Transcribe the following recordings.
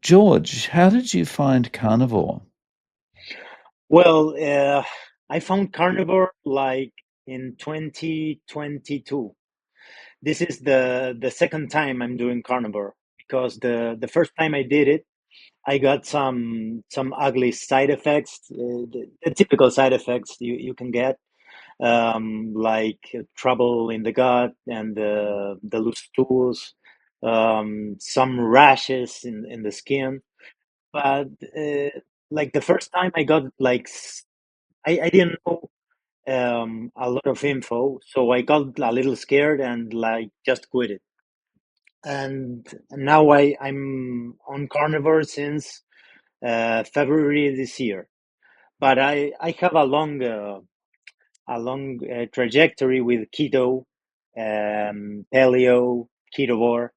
George, how did you find carnivore? Well, I found carnivore like in 2022. This is the second time I'm doing carnivore because the first time I did it, I got some ugly side effects, the typical side effects you can get, like trouble in the gut and the loose stools, some rashes in the skin. But like the first time I got like I didn't know a lot of info, so I got a little scared and like just quit it. And now I'm on carnivore since February this year. But I have a long trajectory with keto, paleo, ketovore.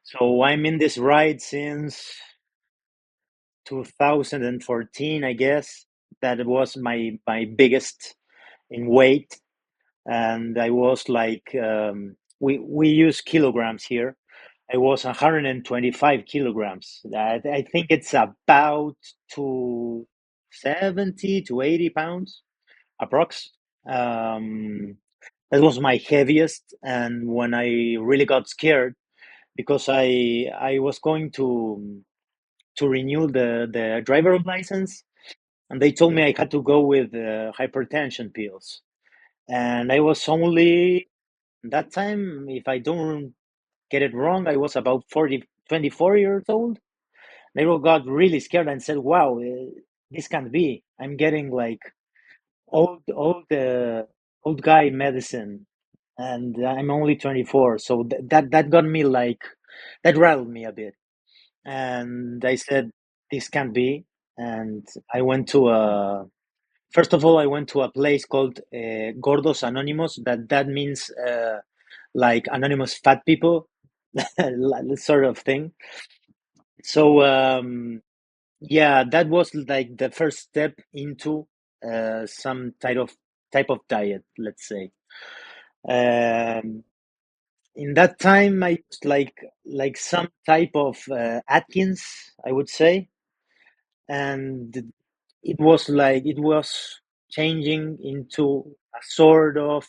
So I'm in this ride since 2014, I guess. That was my biggest in weight, and I was like, we use kilograms here. I was 125 kilograms. I think it's about to 70 to 80 pounds approx. Um, that was my heaviest, and when I really got scared because I was going to renew the driver license, and they told me I had to go with hypertension pills, and I was only that time, if I don't get it wrong, I was about 24 years old. They all got really scared and said, "Wow, this can't be. I'm getting like old guy medicine, and I'm only 24." So that got me like that rattled me a bit, and I said, "This can't be." And I went to a first of all, I went to a place called Gordos Anonymous. That means like anonymous fat people, sort of thing. So yeah, that was like the first step into some type of diet, let's say. Um, in that time, I used like some type of Atkins, I would say, and it was changing into a sort of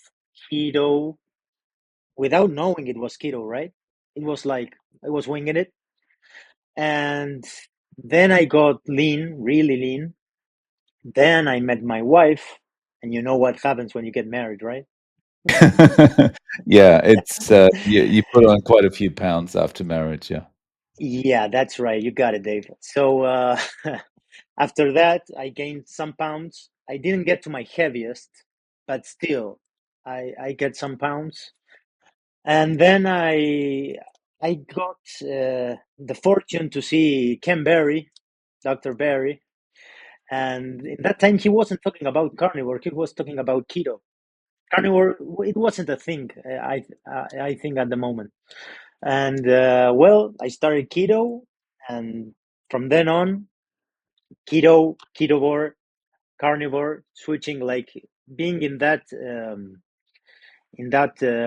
keto without knowing it was keto, right? It was like I was winging it. And then I got lean, really lean. Then I met my wife, and you know what happens when you get married, right? Yeah, it's you put on quite a few pounds after marriage, yeah. Yeah, that's right. You got it, Dave. So after that, I gained some pounds. I didn't get to my heaviest, but still, I get some pounds. And then I got the fortune to see Ken Berry, Dr. Berry, and in that time he wasn't talking about carnivore; he was talking about keto. Carnivore, it wasn't a thing. I think at the moment, and well, I started keto, and from then on, ketovore, carnivore, switching like being in that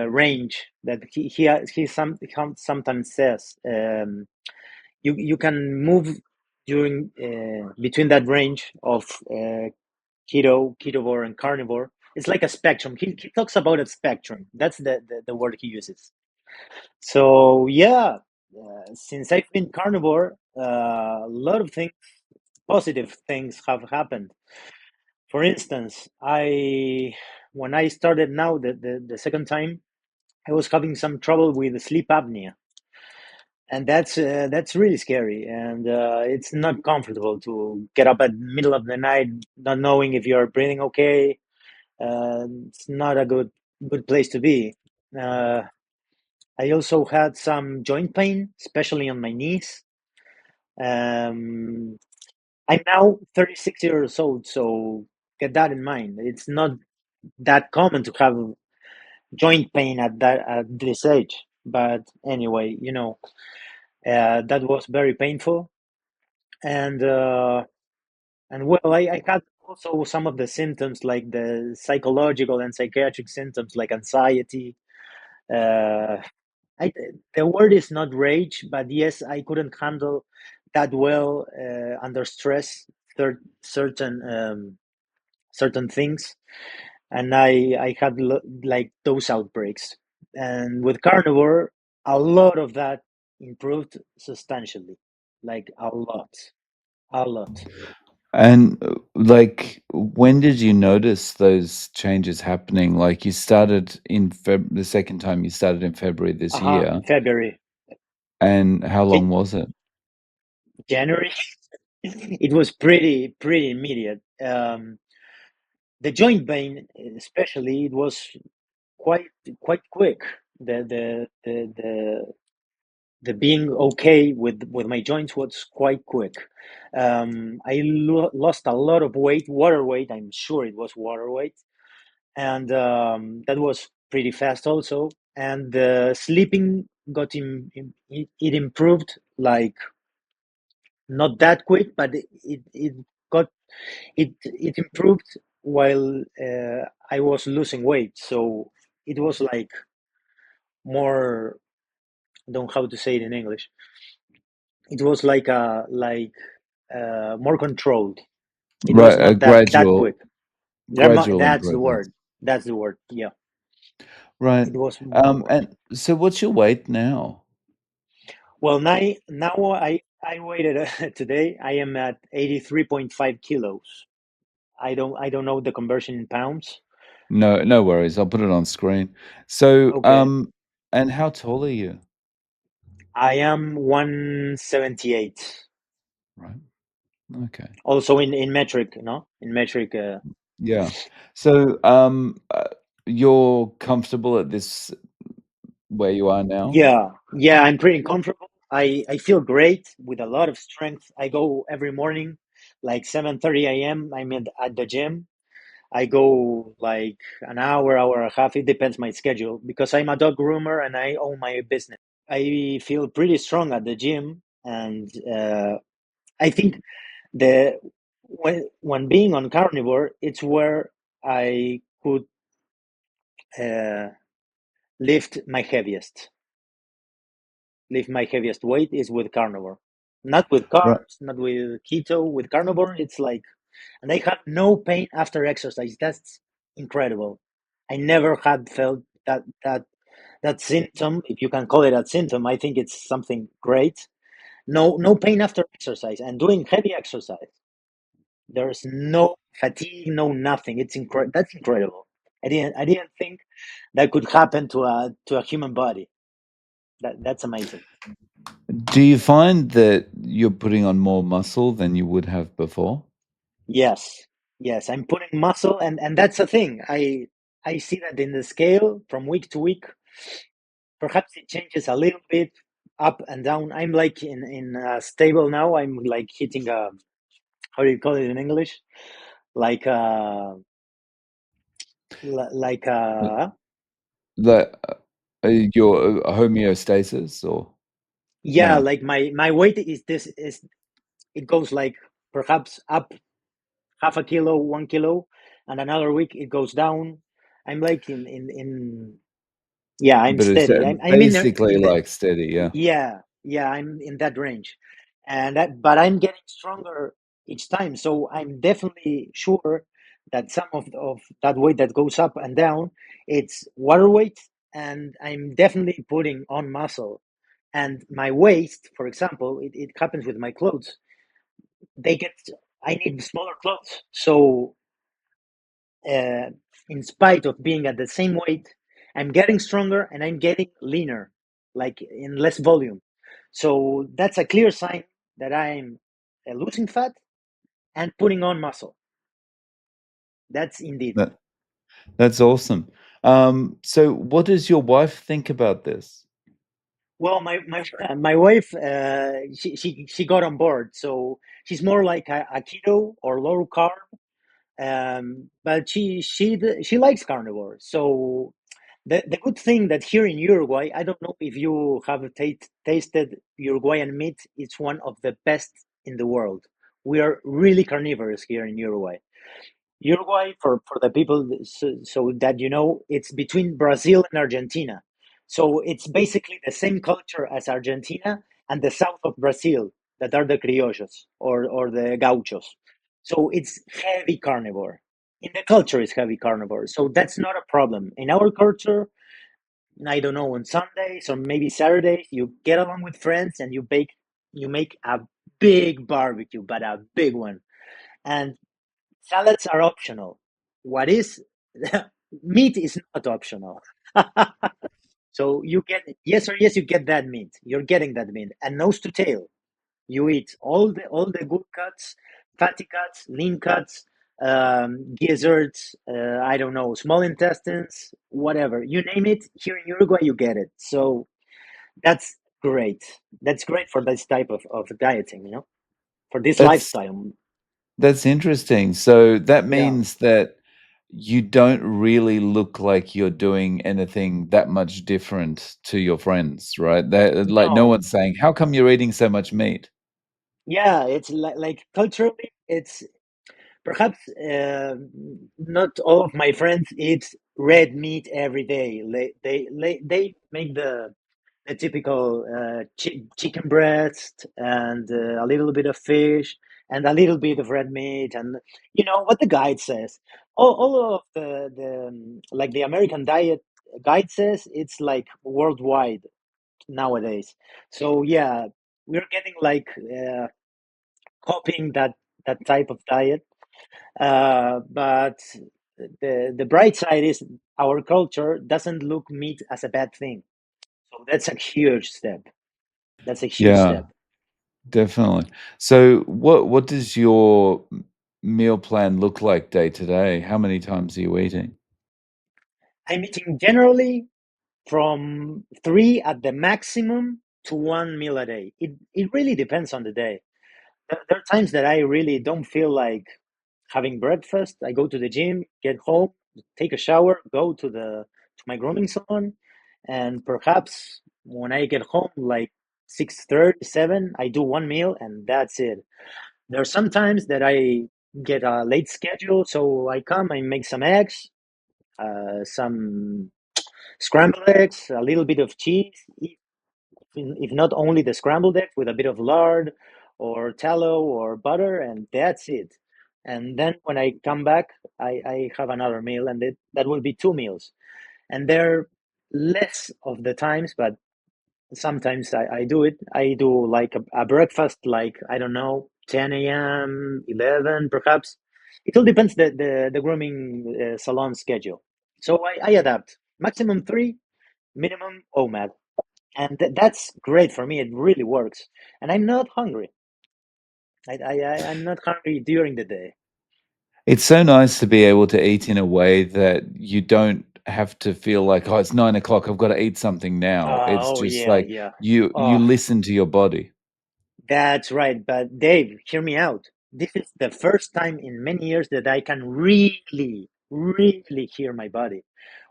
range that he sometimes says. You can move during between that range of ketovore, and carnivore. It's like a spectrum. He talks about a spectrum. That's the word he uses. So yeah, since I've been carnivore, a lot of things, positive things, have happened. For instance, I when I started now the second time, I was having some trouble with sleep apnea, and that's really scary, and it's not comfortable to get up at middle of the night not knowing if you're breathing okay. It's not a good place to be. uh, I also had some joint pain, especially on my knees. um, I'm now 36 years old, so get that in mind. It's not that common to have joint pain at this age, but anyway, that was very painful. And uh, And well, I had also some of the symptoms, like the psychological and psychiatric symptoms, like anxiety. Uh, I, the word is not rage, but yes, I couldn't handle. that well under stress, certain certain things, and I had like those outbreaks. And with carnivore, a lot of that improved substantially, like a lot. And like, when did you notice those changes happening? Like, you started in the second time you started in February this year, February, and how long was it? January. It was pretty immediate. The joint pain, especially, it was quite quite quick. The being okay with my joints was quite quick. I lost a lot of weight, water weight. I'm sure it was water weight, and that was pretty fast also. And sleeping got it improved, like not that quick, but it got it improved while I was losing weight. So it was like more. I don't know how to say it in English. It was like more controlled. It was Right, a not that quick. gradual That's the improvements. word. That's the word. Yeah, Right. it was more. And so what's your weight now? Well, now I weighed today. I am at 83.5 kilos. I don't know the conversion in pounds. No, no worries. I'll put it on screen. So, Okay, and how tall are you? I am 178. Right. Okay. Also in metric, no, in metric. Yeah. So, you're comfortable at this where you are now? Yeah, I'm pretty comfortable. I feel great with a lot of strength. I go every morning, like 7:30 a.m. I'm at the gym. I go like an hour and a half. It depends my schedule because I'm a dog groomer and I own my business. I feel pretty strong at the gym, and I think the when being on carnivore, it's where I could uh, lift my heaviest. Lift my heaviest weight is with carnivore, not with Right. carbs, not with keto. With carnivore, it's like, and I had no pain after exercise. That's incredible. I never had felt that symptom, if you can call it a symptom. I think it's something great. No pain after exercise and doing heavy exercise. There's no fatigue, no nothing. That's incredible. I didn't think that could happen to a human body. That's amazing. Do you find that you're putting on more muscle than you would have before? Yes, yes, I'm putting muscle, and that's the thing. I see that in the scale from week to week. Perhaps it changes a little bit up and down. I'm like in stable now. I'm like hitting a, how do you call it in English? Like like Uh, That your homeostasis, or yeah, no? like my weight is it goes like perhaps up half a kilo, 1 kilo, and another week it goes down. I'm like in yeah, I'm But it's steady. I'm basically in the like steady, yeah. yeah, I'm in that range, but I'm getting stronger each time. So I'm definitely sure that some of that weight that goes up and down, it's water weight, and I'm definitely putting on muscle. And my waist, for example, it happens with my clothes. They get I need smaller clothes, so uh, in spite of being at the same weight, I'm getting stronger and I'm getting leaner, like in less volume. So that's a clear sign that I'm losing fat and putting on muscle. That's indeed. That that's awesome. So what does your wife think about this? Well, my wife, she got on board. So she's more like a keto or low carb, but she likes carnivore. So the good thing that here in Uruguay, I don't know if you have tasted Uruguayan meat. It's one of the best in the world. We are really carnivorous here in Uruguay. Uruguay, for the people, so that you know, it's between Brazil and Argentina. So it's basically the same culture as Argentina and the south of Brazil. that are the criollos or the gauchos. So it's heavy carnivore. In the culture, it's heavy carnivore. So that's not a problem. In our culture, I don't know, on Sundays or maybe Saturdays, you get along with friends and you make a big barbecue, but a big one. And salads are optional. What is meat is not optional. So you get yes or yes, you get that meat. You're getting that meat, and nose to tail. You eat all the good cuts, fatty cuts, lean cuts, gizzards. I don't know, small intestines, whatever you name it. Here in Uruguay, you get it. So that's great. That's great for this type of dieting. For this That's lifestyle. that's interesting. So that Yeah. means that you don't really look like you're doing anything that much different to your friends, right? That like no No. one's saying, "How come you're eating so much meat?" Yeah. It's like culturally, it's perhaps not all of my friends eat red meat every day. They make the typical chicken breast and a little bit of fish and a little bit of red meat, and what the guide says. All of the like the American diet guide says, it's like worldwide nowadays. So yeah, we're getting like copying that type of diet, but the bright side is our culture doesn't look meat as a bad thing. So that's a huge step. That's a huge Yeah, step. definitely. So what does your meal plan look like day to day? How many times are you eating? I'm eating generally from three at the maximum to one meal a day. It really depends on the day. There are times that I really don't feel like having breakfast. I go to the gym, get home, take a shower, go to my grooming salon, and perhaps when I get home, like 6:30, 7, I do one meal and that's it. There are some times that I get a late schedule, so I come, I make some eggs, some scrambled eggs, a little bit of cheese, if not only the scrambled eggs with a bit of lard or tallow or butter, and that's it. And then when I come back, I have another meal, and that will be two meals. And they're less of the times, but sometimes I do it. I do like a breakfast, like, I don't know, 10 a.m., 11 perhaps. It all depends the grooming salon schedule. So I adapt. Maximum three, minimum OMAD. And that's great for me. It really works. And I'm not hungry. I'm not hungry during the day. It's so nice to be able to eat in a way that you don't have to feel like, "Oh, it's 9 o'clock. I've gotta eat something now." It's Oh, just yeah, like yeah. you Oh, listen to your body. that's right. But Dave, hear me out. This is the first time in many years that I can really, really hear my body.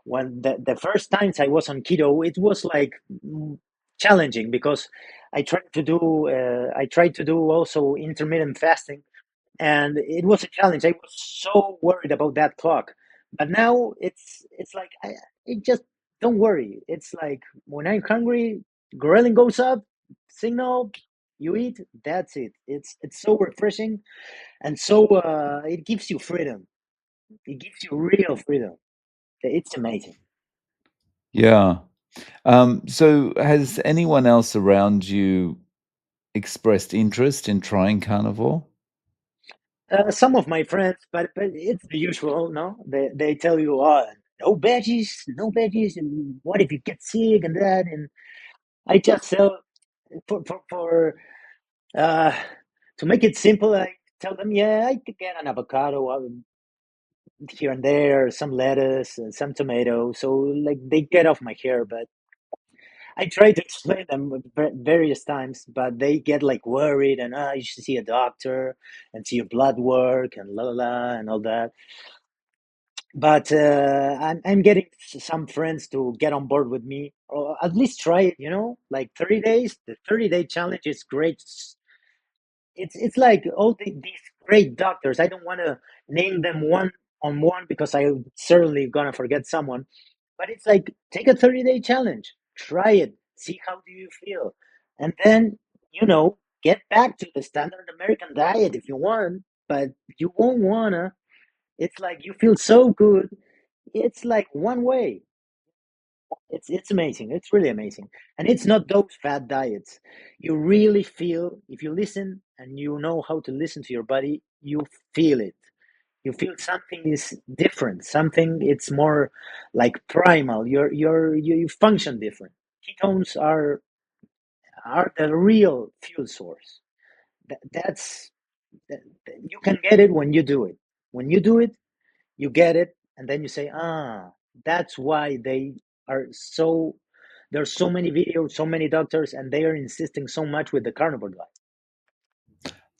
When the first times I was on keto, it was like challenging because I tried to do also intermittent fasting, and it was a challenge. I was so worried about that clock, but now it's like it just don't worry. It's like when I'm hungry, ghrelin goes up, signal, you eat. That's it. It's so refreshing, and so it gives you freedom. It gives you real freedom. It's amazing. Yeah. So has anyone else around you expressed interest in trying carnivore? Some of my friends, but it's the usual. No, they tell you, oh, no veggies, no veggies, and what if you get sick and that, and I just tell for uh, to make it simple, I tell them, yeah, I could get an avocado here and there, some lettuce, and some tomato. So like they get off my hair, but I try to explain them various times, but they get like worried and you should see a doctor and see your blood work and la la la and all that. But I'm getting some friends to get on board with me, or at least try it. Like 30 days. The 30-day challenge is great. It's like all these great doctors. I don't want to name them one on one because I'm certainly gonna forget someone. But it's like take a 30-day challenge, try it, see how do you feel, and then you know Get back to the standard American diet if you want, but you won't wanna. It's like you feel so good. It's like one way. It's amazing. It's really amazing. And it's not those fad diets. You really feel, if you listen and you know how to listen to your body, you feel it. You feel something is different. Something it's more like primal. You function different. Ketones are the real fuel source. That's you can get it when you do it. When you do it, you get it, and then you say, that's why they are so. There's so many videos, so many doctors, and they are insisting so much with the carnivore diet.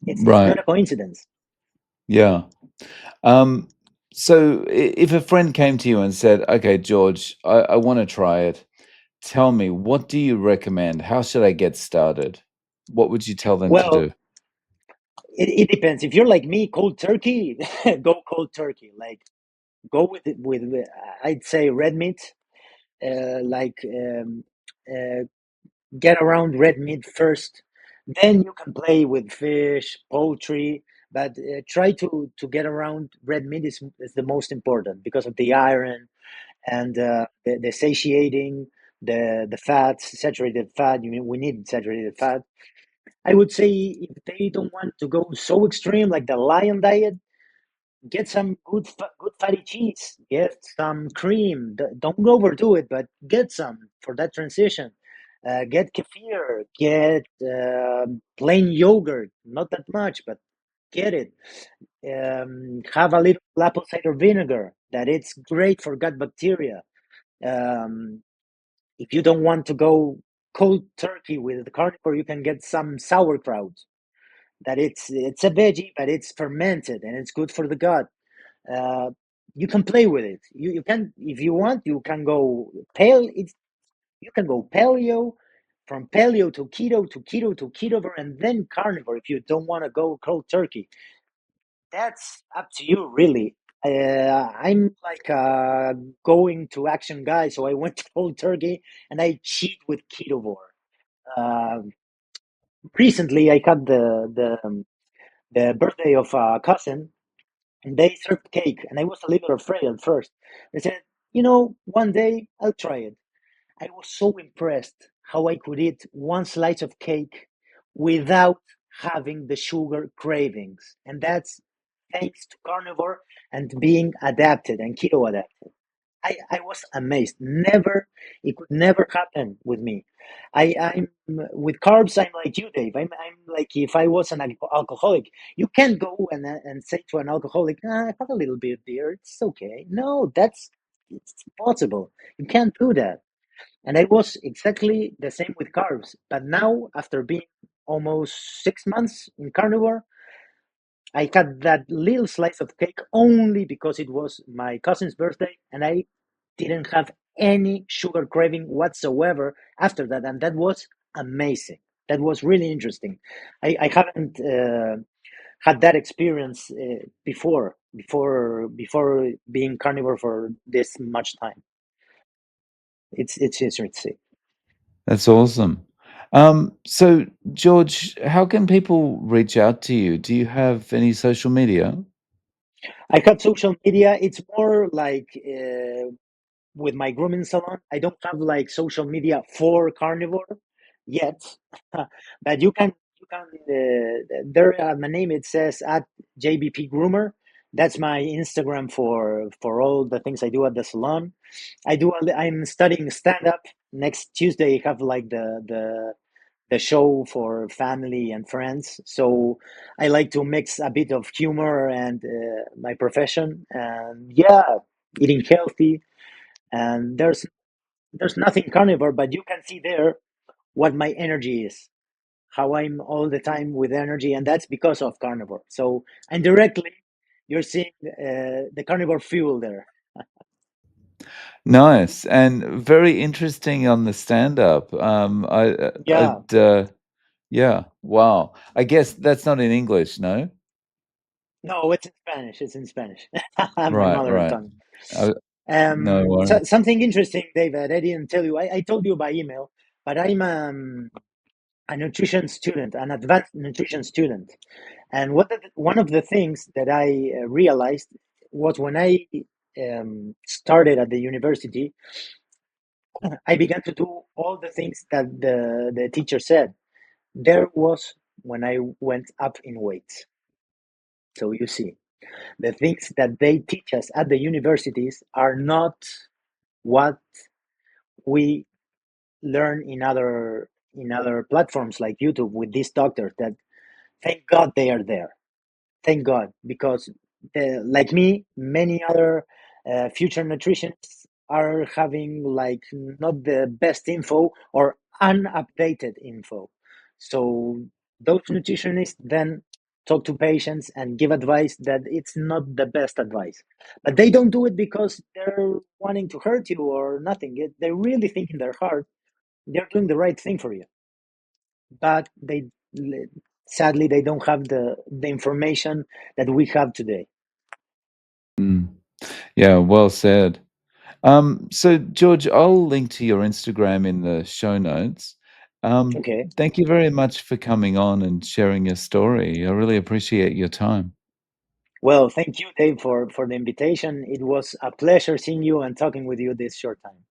It's not Right. a coincidence. Yeah. Um, so if a friend came to you and said, "Okay, George, I want to try it. Tell me, what do you recommend? How should I get started?" What would you tell them to Well, do? it depends. If you're like me, cold turkey, go cold turkey. Like go with I'd say red meat. Like uh, get around red meat first, then you can play with fish, poultry, but try to get around red meat is the most important because of the iron and the satiating, the fats, saturated fat. We need saturated fat. I would say if they don't want to go so extreme like the lion diet, get some good fatty cheese, get some cream. Don't overdo it, but get some for that transition. Get kefir, get plain yogurt, not that much, but get it. Have a little apple cider vinegar that it's great for gut bacteria. um, if you don't want to go cold turkey with the carnivore, you can get some sauerkraut that it's a veggie but it's fermented and it's good for the gut. uh, you can play with it. You can, if you want, you can go pale. You can go paleo, from paleo to keto to ketovore, and then carnivore. If you don't want to go cold turkey, that's up to you, really. I'm like a going to action guy, so I went to cold turkey and I cheat with ketovore. Uh, Recently, I had the birthday of a cousin, and they served cake, and I was a little afraid at first. I said, one day I'll try it. I was so impressed how I could eat one slice of cake without having the sugar cravings. And that's thanks to carnivore and being adapted and keto adapted. I was amazed. Never, it could never happen with me. I'm with carbs. I'm like you, Dave. I'm like if I was an alcoholic, you can't go and say to an alcoholic, have a little bit of beer. It's okay. No, it's impossible. You can't do that. And I was exactly the same with carbs. But now, after being almost 6 months in carnivore, I had that little slice of cake only because it was my cousin's birthday, and I didn't have any sugar craving whatsoever after that, and that was amazing. That was really interesting. I haven't had that experience before being carnivore for this much time. It's interesting. That's awesome. So George, how can people reach out to you? Do you have any social media? I have social media. It's more like with my grooming salon. I don't have like social media for carnivore yet, but you can. There, my name it says at JBP Groomer. That's my Instagram for all the things I do at the salon. I'm studying stand up. Next Tuesday, I have like the show for family and friends. So I like to mix a bit of humor and my profession. And yeah, eating healthy. And there's nothing carnivore, but you can see there what my energy is, how I'm all the time with energy, and that's because of carnivore. So indirectly, you're seeing the carnivore fuel there. Nice and very interesting on the stand-up. Yeah, Yeah, wow. I guess that's not in English, no? no, it's in Spanish. It's in Spanish. My Right, mother right. tongue. Uh, no worries. Something interesting, David. I didn't tell you. I told you by email, but I'm a nutrition student, an advanced nutrition student. And one of the things that I realized was when I started at the university, I began to do all the things that the teacher said. There was when I went up in weight. So you see, the things that they teach us at the universities are not what we learn in other platforms like YouTube with these doctors that thank God they are there. Thank God, because like me, many other future nutritionists are having like not the best info or unupdated info. So those nutritionists then talk to patients and give advice that it's not the best advice. But they don't do it because they're wanting to hurt you or nothing. They really think in their heart they're doing the right thing for you, but they sadly they don't have the information that we have today. Mm. Yeah, well said. So George, I'll link to your Instagram in the show notes. Um, Okay. Thank you very much for coming on and sharing your story. I really appreciate your time. Well, thank you, Dave, for the invitation. It was a pleasure seeing you and talking with you this short time.